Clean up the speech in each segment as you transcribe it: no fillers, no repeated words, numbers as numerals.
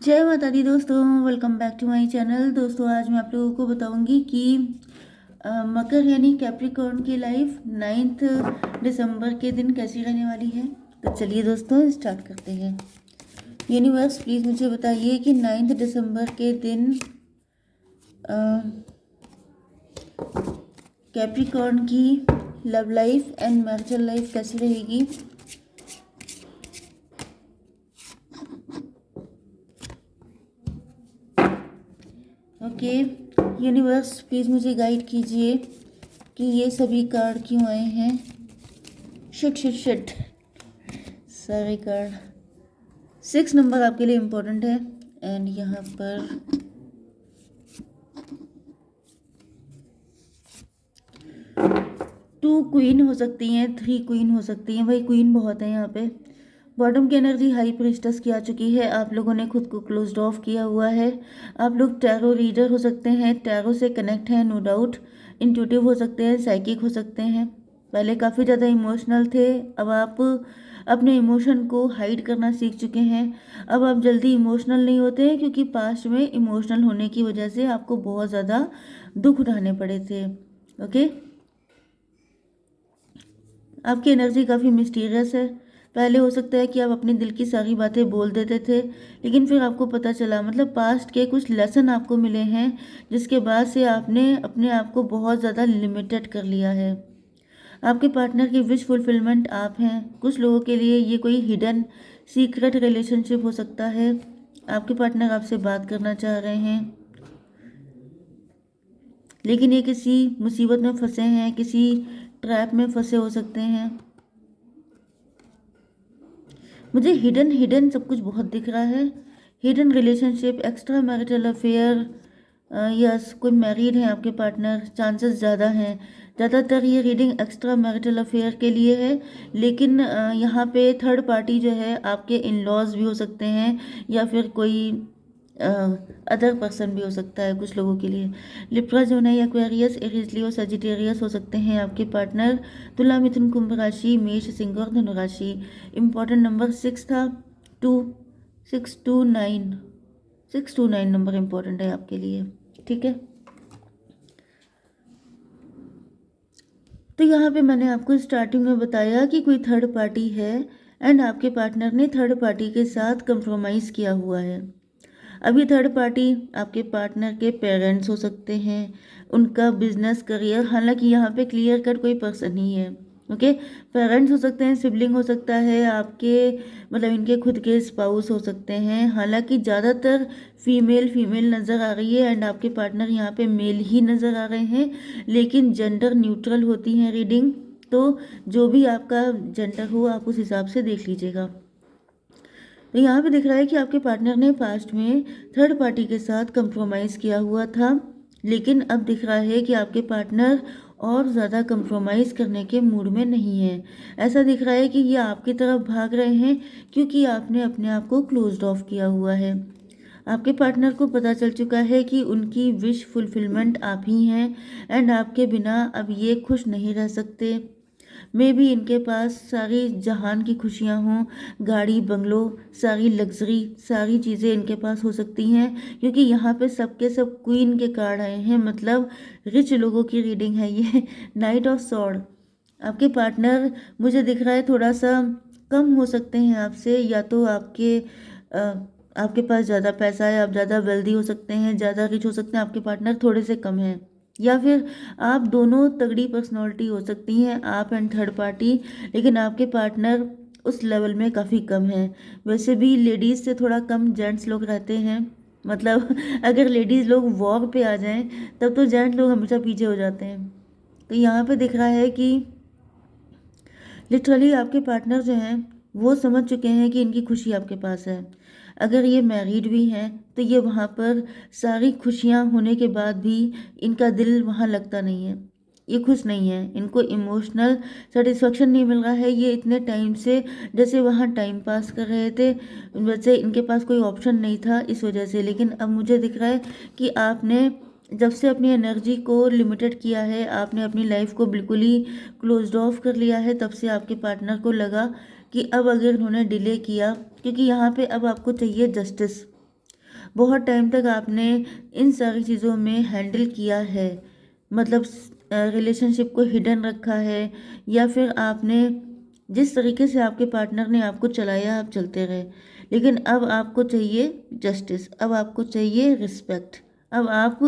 जय माता दी दोस्तों, welcome back to my channel. दोस्तों आज मैं आप लोगों को बताऊंगी कि मकर यानी कैप्रिकॉर्न की लाइफ 9 दिसंबर के दिन कैसी रहने वाली है। तो चलिए दोस्तों स्टार्ट करते हैं। यूनिवर्स प्लीज़ मुझे बताइए कि 9 दिसंबर के दिन कैप्रिकॉर्न की love life and marital life कैसी रहेगी। ओके यूनिवर्स प्लीज़ मुझे गाइड कीजिए कि ये सभी कार्ड क्यों आए हैं। शिट शिट शिट, सारे कार्ड 6 नंबर आपके लिए इम्पोर्टेंट है। एंड यहाँ पर 2 क्वीन हो सकती हैं, 3 क्वीन हो सकती हैं। भाई क्वीन बहुत है यहाँ पे। बॉटम की एनर्जी हाई प्रिस्टेस की आ चुकी है। आप लोगों ने खुद को क्लोज्ड ऑफ किया हुआ है। आप लोग टैरो रीडर हो सकते हैं, टैरो से कनेक्ट हैं नो डाउट। इंट्यूटिव हो सकते हैं, साइकिक हो सकते हैं। पहले काफ़ी ज़्यादा इमोशनल थे, अब आप अपने इमोशन को हाइड करना सीख चुके हैं। अब आप जल्दी इमोशनल नहीं होते हैं क्योंकि पास्ट में इमोशनल होने की वजह से आपको बहुत ज़्यादा दुख उठाने पड़े थे। ओके, आपकी एनर्जी काफ़ी मिस्टीरियस है। पहले हो सकता है कि आप अपने दिल की सारी बातें बोल देते थे, लेकिन फिर आपको पता चला, मतलब पास्ट के कुछ लेसन आपको मिले हैं जिसके बाद से आपने अपने आप को बहुत ज़्यादा लिमिटेड कर लिया है। आपके पार्टनर की विश फुलफिलमेंट आप हैं। कुछ लोगों के लिए ये कोई हिडन सीक्रेट रिलेशनशिप हो सकता है। आपके पार्टनर आपसे बात करना चाह रहे हैं, लेकिन ये किसी मुसीबत में फंसे हैं, किसी ट्रैप में फंसे हो सकते हैं। मुझे हिडन हिडन सब कुछ बहुत दिख रहा है। Hidden relationship, extra marital affair, yes कोई मैरिड है आपके पार्टनर, चांसेस ज़्यादा हैं। ज़्यादातर ये रीडिंग एक्स्ट्रा मैरिटल अफेयर के लिए है, लेकिन यहाँ पे थर्ड पार्टी जो है आपके इन लॉज भी हो सकते हैं या फिर कोई अदर पर्सन भी हो सकता है कुछ लोगों के लिए। लिब्रा, जोनाई, एक्वेरियस, एरीज, लियो, सजिटेरियस हो सकते हैं आपके पार्टनर। तुला, मिथुन, कुंभ राशि, मेष, सिंह और धनु राशि। इम्पॉर्टेंट नंबर 6 था। 629 नंबर इम्पोर्टेंट है आपके लिए, ठीक है। तो यहाँ पे मैंने आपको स्टार्टिंग में बताया कि कोई थर्ड पार्टी है एंड आपके पार्टनर ने थर्ड पार्टी के साथ कंप्रोमाइज़ किया हुआ है। अभी थर्ड पार्टी आपके पार्टनर के पेरेंट्स हो सकते हैं, उनका बिजनेस, करियर, हालांकि यहाँ पे क्लियर कट कोई पर्सन नहीं है। ओके, पेरेंट्स हो सकते हैं, सिबलिंग हो सकता है आपके, मतलब इनके खुद के स्पाउस हो सकते हैं। हालांकि ज़्यादातर फीमेल फीमेल नज़र आ रही है एंड आपके पार्टनर यहाँ पे मेल ही नज़र आ रहे हैं, लेकिन जेंडर न्यूट्रल होती हैं रीडिंग। तो जो भी आपका जेंडर हो आप उस हिसाब से देख लीजिएगा। तो यहाँ पे दिख रहा है कि आपके पार्टनर ने पास्ट में थर्ड पार्टी के साथ कंप्रोमाइज़ किया हुआ था, लेकिन अब दिख रहा है कि आपके पार्टनर और ज़्यादा कंप्रोमाइज़ करने के मूड में नहीं है। ऐसा दिख रहा है कि ये आपकी तरफ भाग रहे हैं क्योंकि आपने अपने आप को क्लोज्ड ऑफ किया हुआ है। आपके पार्टनर को पता चल चुका है कि उनकी विश फुलफिलमेंट आप ही हैं एंड आपके बिना अब ये खुश नहीं रह सकते। मे भी इनके पास सारी जहान की खुशियाँ हों, गाड़ी बंगलो, सारी लग्जरी, सारी चीज़ें इनके पास हो सकती हैं क्योंकि यहाँ पे सबके सब क्वीन के कार्ड आए हैं, मतलब रिच लोगों की रीडिंग है ये। नाइट ऑफ सॉर्ड, आपके पार्टनर मुझे दिख रहा है थोड़ा सा कम हो सकते हैं आपसे, या तो आपके पास ज़्यादा पैसा है, आप ज़्यादा वेल्दी हो सकते हैं, ज़्यादा रिच हो सकते हैं, आपके पार्टनर थोड़े से कम हैं। या फिर आप दोनों तगड़ी पर्सनालिटी हो सकती हैं, आप एंड थर्ड पार्टी, लेकिन आपके पार्टनर उस लेवल में काफ़ी कम है। वैसे भी लेडीज़ से थोड़ा कम जेंट्स लोग रहते हैं, मतलब अगर लेडीज़ लोग वॉर पे आ जाएं तब तो जेंट्स लोग हमेशा पीछे हो जाते हैं। तो यहाँ पे दिख रहा है कि लिटरली आपके पार्टनर जो हैं वो समझ चुके हैं कि इनकी खुशी आपके पास है। अगर ये मैरिड भी हैं तो ये वहाँ पर सारी खुशियाँ होने के बाद भी इनका दिल वहाँ लगता नहीं है, ये खुश नहीं है, इनको इमोशनल सेटिस्फेक्शन नहीं मिल रहा है। ये इतने टाइम से जैसे वहाँ टाइम पास कर रहे थे, वैसे इनके पास कोई ऑप्शन नहीं था इस वजह से। लेकिन अब मुझे दिख रहा है कि आपने जब से अपनी एनर्जी को लिमिटेड किया है, आपने अपनी लाइफ को बिल्कुल ही क्लोज्ड ऑफ कर लिया है, तब से आपके पार्टनर को लगा कि अब अगर उन्होंने डिले किया, क्योंकि यहाँ पे अब आपको चाहिए जस्टिस। बहुत टाइम तक आपने इन सारी चीज़ों में हैंडल किया है, मतलब रिलेशनशिप को हिडन रखा है, या फिर आपने जिस तरीके से आपके पार्टनर ने आपको चलाया आप चलते रहे। लेकिन अब आपको चाहिए जस्टिस, अब आपको चाहिए रिस्पेक्ट। अब आप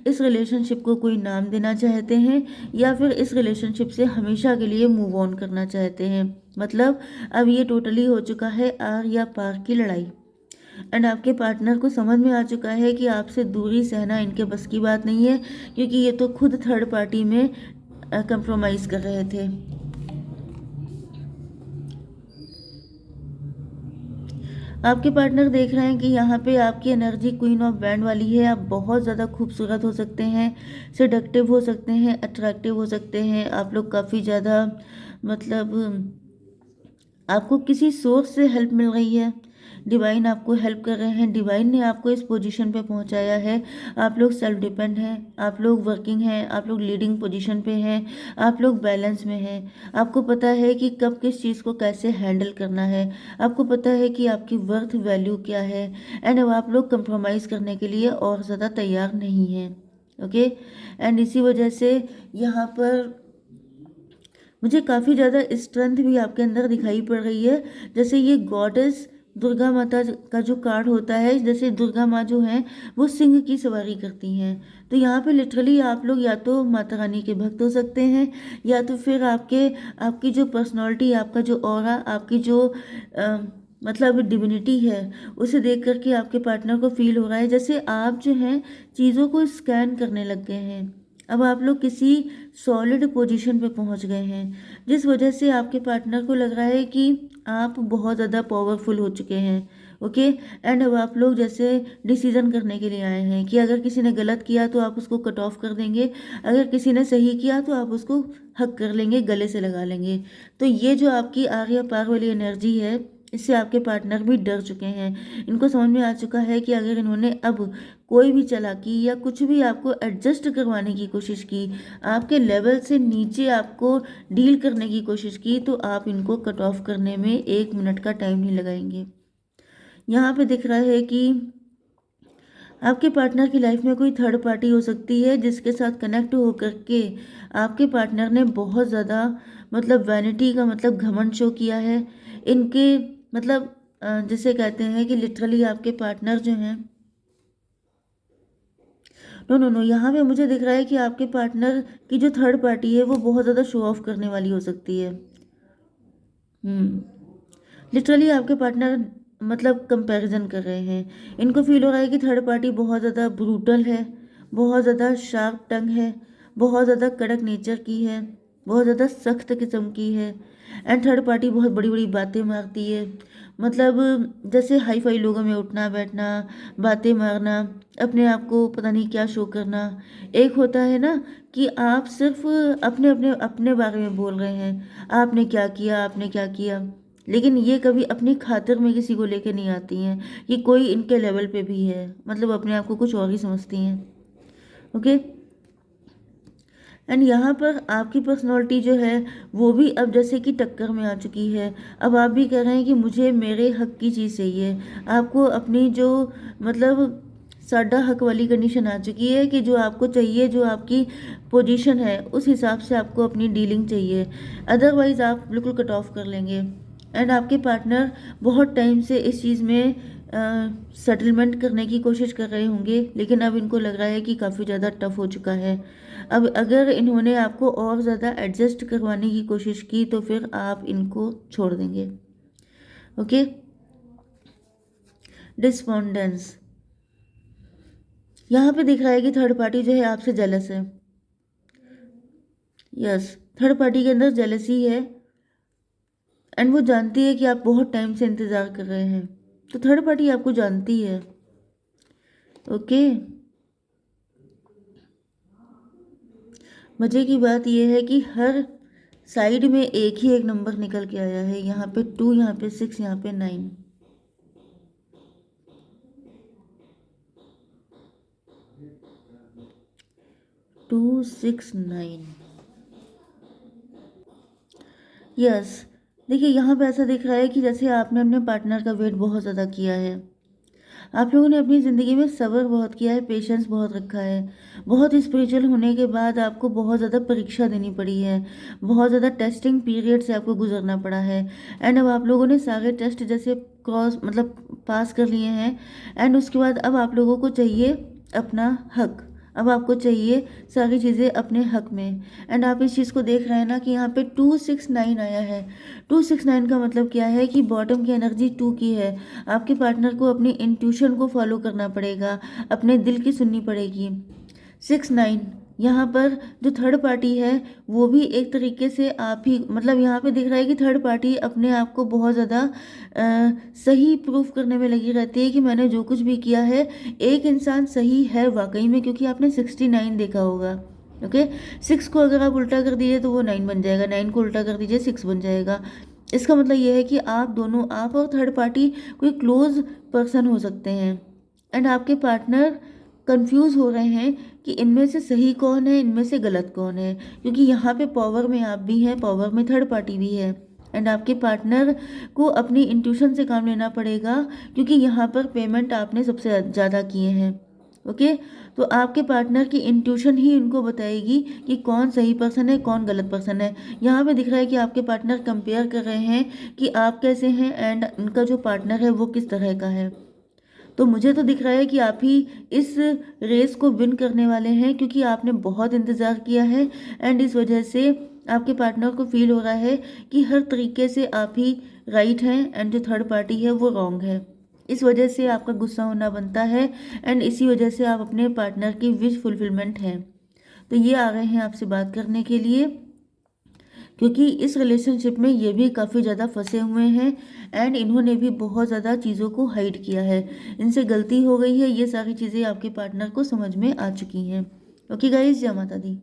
इस रिलेशनशिप को कोई नाम देना चाहते हैं, या फिर इस रिलेशनशिप से हमेशा के लिए मूव ऑन करना चाहते हैं। मतलब अब ये टोटली हो चुका है आर या पार की लड़ाई। एंड आपके पार्टनर को समझ में आ चुका है कि आपसे दूरी सहना इनके बस की बात नहीं है, क्योंकि ये तो खुद थर्ड पार्टी में कंप्रोमाइज़ कर रहे थे। आपके पार्टनर देख रहे हैं कि यहाँ पे आपकी एनर्जी क्वीन ऑफ बैंड वाली है। आप बहुत ज़्यादा खूबसूरत हो सकते हैं, सेडक्टिव हो सकते हैं, अट्रैक्टिव हो सकते हैं। आप लोग काफ़ी ज़्यादा, मतलब आपको किसी सोर्स से हेल्प मिल रही है, डिवाइन आपको हेल्प कर रहे हैं, डिवाइन ने आपको इस पोजीशन पे पहुंचाया है। आप लोग सेल्फ डिपेंड हैं, आप लोग वर्किंग हैं, आप लोग लीडिंग पोजीशन पे हैं, आप लोग बैलेंस में हैं। आपको पता है कि कब किस चीज़ को कैसे हैंडल करना है, आपको पता है कि आपकी वर्थ वैल्यू क्या है। एंड अब आप लोग कंप्रोमाइज़ करने के लिए और ज़्यादा तैयार नहीं हैं। ओके, एंड इसी वजह से यहाँ पर मुझे काफ़ी ज़्यादा स्ट्रेंथ भी आपके अंदर दिखाई पड़ रही है। जैसे ये गॉडेस दुर्गा माता का जो कार्ड होता है, जैसे दुर्गा माँ जो हैं वो सिंह की सवारी करती हैं। तो यहाँ पे लिटरली आप लोग या तो माता रानी के भक्त हो सकते हैं, या तो फिर आपकी जो पर्सनालिटी, आपका जो ऑरा, आपकी जो मतलब डिविनिटी है, उसे देख करके आपके पार्टनर को फील हो रहा है जैसे आप जो हैं चीज़ों को स्कैन करने लग गए हैं। अब आप लोग किसी सॉलिड पोजीशन पे पहुंच गए हैं, जिस वजह से आपके पार्टनर को लग रहा है कि आप बहुत ज़्यादा पावरफुल हो चुके हैं। ओके, एंड अब आप लोग जैसे डिसीजन करने के लिए आए हैं कि अगर किसी ने गलत किया तो आप उसको कट ऑफ कर देंगे, अगर किसी ने सही किया तो आप उसको हक कर लेंगे, गले से लगा लेंगे। तो ये जो आपकी आर्या पार वाली एनर्जी है, इससे आपके पार्टनर भी डर चुके हैं। इनको समझ में आ चुका है कि अगर इन्होंने अब कोई भी चालाकी या कुछ भी आपको एडजस्ट करवाने की कोशिश की, आपके लेवल से नीचे आपको डील करने की कोशिश की, तो आप इनको कट ऑफ करने में 1 मिनट का टाइम नहीं लगाएंगे। यहाँ पे दिख रहा है कि आपके पार्टनर की लाइफ में कोई थर्ड पार्टी हो सकती है, जिसके साथ कनेक्ट होकर के आपके पार्टनर ने बहुत ज़्यादा, मतलब वैनिटी का मतलब घमंड शो किया है। इनके मतलब जिसे कहते हैं कि लिटरली आपके पार्टनर जो हैं, नो नो नो, यहाँ पे मुझे दिख रहा है कि आपके पार्टनर की जो थर्ड पार्टी है वो बहुत ज़्यादा शो ऑफ करने वाली हो सकती है। लिटरली आपके पार्टनर मतलब कंपैरिजन कर रहे हैं। इनको फील हो रहा है कि थर्ड पार्टी बहुत ज़्यादा ब्रूटल है, बहुत ज़्यादा शार्प टंग है, बहुत ज़्यादा कड़क नेचर की है, बहुत ज़्यादा सख्त किस्म की है। एंड थर्ड पार्टी बहुत बड़ी बड़ी बातें मारती है, मतलब जैसे हाई फाई लोगों में उठना बैठना, बातें मारना, अपने आप को पता नहीं क्या शो करना। एक होता है ना कि आप सिर्फ अपने अपने अपने बारे में बोल रहे हैं, आपने क्या किया, आपने क्या किया, लेकिन ये कभी अपनी खातिर में किसी को लेके नहीं आती हैं कि कोई इनके लेवल पे भी है, मतलब अपने आप को कुछ और ही समझती हैं। ओके, एंड यहाँ पर आपकी पर्सनालिटी जो है वो भी अब जैसे कि टक्कर में आ चुकी है। अब आप भी कह रहे हैं कि मुझे मेरे हक की चीज़ चाहिए। आपको अपनी जो मतलब साडा हक वाली कंडीशन आ चुकी है कि जो आपको चाहिए, जो आपकी पोजीशन है उस हिसाब से आपको अपनी डीलिंग चाहिए, अदरवाइज़ आप बिल्कुल कट ऑफ कर लेंगे। एंड आपके पार्टनर बहुत टाइम से इस चीज़ में सेटलमेंट करने की कोशिश कर रहे होंगे, लेकिन अब इनको लग रहा है कि काफ़ी ज़्यादा टफ हो चुका है। अब अगर इन्होंने आपको और ज़्यादा एडजस्ट करवाने की कोशिश की तो फिर आप इनको छोड़ देंगे। ओके, डिस्पोंडेंस यहाँ पे दिख रहा है कि थर्ड पार्टी जो है आपसे जेलस है। यस, थर्ड पार्टी के अंदर जेलसी है, एंड वो जानती है कि आप बहुत टाइम से इंतज़ार कर रहे हैं, तो थर्ड पार्टी आपको जानती है। ओके, मज़े की बात यह है कि हर साइड में एक ही एक नंबर निकल के आया है। यहाँ पे 2, यहाँ पे 6, यहाँ पे 9। 2, 6, 9। यस, देखिए यहाँ पे ऐसा दिख रहा है कि जैसे आपने अपने पार्टनर का वेट बहुत ज़्यादा किया है। आप लोगों ने अपनी ज़िंदगी में सब्र बहुत किया है, पेशेंस बहुत रखा है। बहुत स्पिरिचुअल होने के बाद आपको बहुत ज़्यादा परीक्षा देनी पड़ी है, बहुत ज़्यादा टेस्टिंग पीरियड से आपको गुजरना पड़ा है। एंड अब आप लोगों ने सारे टेस्ट जैसे क्रॉस मतलब पास कर लिए हैं। एंड उसके बाद अब आप लोगों को चाहिए अपना हक। अब आपको चाहिए सारी चीज़ें अपने हक में। एंड आप इस चीज़ को देख रहे हैं ना कि यहाँ पे 269 आया है। 269 का मतलब क्या है कि बॉटम की एनर्जी 2 की है। आपके पार्टनर को अपनी इंट्यूशन को फॉलो करना पड़ेगा, अपने दिल की सुननी पड़ेगी। 69 यहाँ पर जो थर्ड पार्टी है वो भी एक तरीके से आप ही मतलब यहाँ पे दिख रहा है कि थर्ड पार्टी अपने आप को बहुत ज़्यादा सही प्रूफ करने में लगी रहती है कि मैंने जो कुछ भी किया है एक इंसान सही है वाकई में, क्योंकि आपने 69 देखा होगा। ओके, 6 को अगर आप उल्टा कर दीजिए तो वो 9 बन जाएगा, 9 को उल्टा कर दीजिए 6 बन जाएगा। इसका मतलब ये है कि आप दोनों, आप और थर्ड पार्टी कोई क्लोज पर्सन हो सकते हैं। एंड आपके पार्टनर कंफ्यूज हो रहे हैं कि इनमें से सही कौन है, इनमें से गलत कौन है, क्योंकि यहाँ पे पावर में आप भी हैं, पावर में थर्ड पार्टी भी है। एंड आपके पार्टनर को अपनी इंट्यूशन से काम लेना पड़ेगा, क्योंकि यहाँ पर पेमेंट आपने सबसे ज़्यादा किए हैं। ओके, तो आपके पार्टनर की इंट्यूशन ही उनको बताएगी कि कौन सही पर्सन है, कौन गलत पर्सन है। यहाँ पे दिख रहा है कि आपके पार्टनर कंपेयर कर रहे हैं कि आप कैसे हैं एंड उनका जो पार्टनर है वो किस तरह का है। तो मुझे तो दिख रहा है कि आप ही इस रेस को विन करने वाले हैं, क्योंकि आपने बहुत इंतज़ार किया है। एंड इस वजह से आपके पार्टनर को फील हो रहा है कि हर तरीके से आप ही राइट हैं एंड जो थर्ड पार्टी है वो रॉन्ग है। इस वजह से आपका गुस्सा होना बनता है एंड इसी वजह से आप अपने पार्टनर की विश फुलफिलमेंट हैं। तो ये आ गए हैं आपसे बात करने के लिए, क्योंकि इस रिलेशनशिप में ये भी काफ़ी ज़्यादा फंसे हुए हैं एंड इन्होंने भी बहुत ज़्यादा चीज़ों को हाइड किया है। इनसे गलती हो गई है, ये सारी चीज़ें आपके पार्टनर को समझ में आ चुकी हैं। ओके गाइस, जय माता दी।